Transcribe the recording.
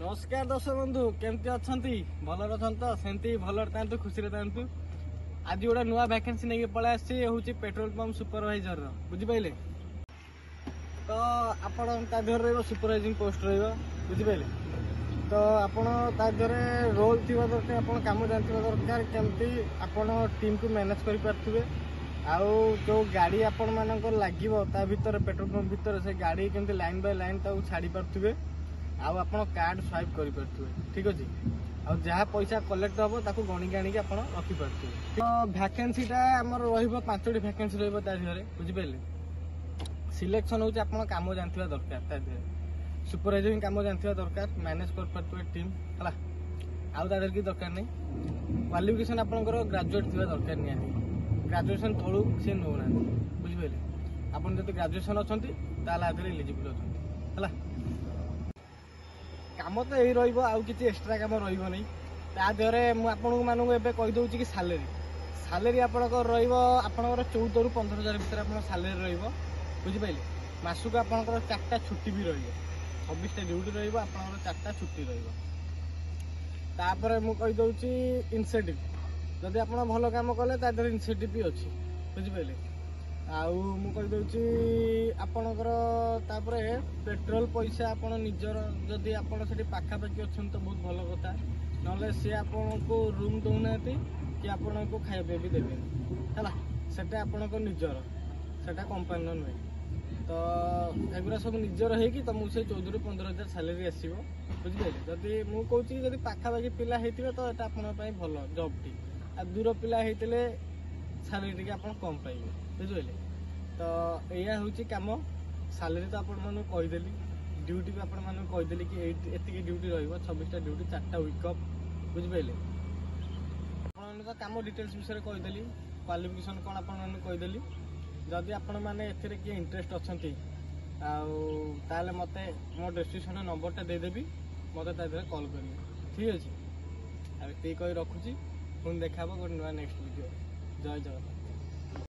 नमस्कार दर्शक बंधु केमती अच्छा भल तो सेमती भल था खुशी था आज गोटे नुआ वैकेंसी नहीं पलि आस पेट्रोल पंप सुपरवाइजर बुझिपारे तो आपड़ सुपरवाइजिंग पोस्ट रुझिपारे तो आपड़ रोल थी दरकार आप कम जानते दरकार केमती आपण टीम को मैनेज कर आउ जो गाड़ी आपण मानकर लगे भितर पेट्रोल पंप भितर से गाड़ी केमती लाइन बाय लाइन छाड़ी पारे आउ आप कार्ड स्वाइप कर ठीक अच्छे आउ जहाँ पैसा कलेक्ट हम ताकू गणिक आणिक आप रखिपारे तो भैकेंसीटा आमर रोटी भैकेंसी रही बुझिपारे सिलेक्शन हूँ आप कम जानते दरकार सुपरवाइजिंग कम जानते दरकार मैनेज कर टीम है आउ कि दरकार नहीं क्वालिफिकेशन आपंकर ग्रेजुएट थी दरकार निहाती ग्रेजुएशन तलू सी नौना बुझिपारे आप ग्रेजुएशन अच्छा इलिजिबल अच्छा काम तो यही रही एक्सट्रा कम रही तादेहरे मुझे कहीदे कि सालेरी आपंकर रहा 14 ରୁ 15 हज़ार भितर आप सालेरी रही बुझिपारे मासक आपंकर 4टा छुट्टी भी रही 26टा ड्यूटी रही 4टा छुट्टी रही मुझे इनसेंटिव जदि आप भल कम कले तादेहरे इनसेंटिव भी अच्छी बुझिपारे आउ मुझे आपणकर पेट्रोल पैसा आप निजर जदि आप पाखापाखि अच्छा तो बहुत भल कथा ना सी आपन को रूम दौना कि आपण को खाଇବା भी देवे है सेटा आपणकर निजर सेटा कंपानी नुहे तो एगुरा सब निजर है कि तुमको से 14 ରୁ 15 हज़ार सैलरी आसो बुझिपारे जदि मुझे जब पाखापाखि पिला होते तो यहाँ आपंपाई भल जब टी आ दूर पिला होते सैलरी टी आप कम पाइबे बुझे तो यह हूँ कम सालेरी तो आपदेली ड्यूटी भी आपदेली कि एति ड्यूटी रहा 26टा ड्यूटी 4टा वीकअप बुझिपारे तो कम डिटेल्स विषय कहीदेली क्वालिफिकेशन कौन आपदेली जदि आपण मैंने किए इंटरेस्ट अच्छा मत मो डिस्क्रिप्शन नंबरटा देदेवी मत कॉल करेंगे ठीक अच्छे ये कही रखुची पुणी देखा गोटे नुआ नेक्स्ट वीडियो जय जगन्नाथ।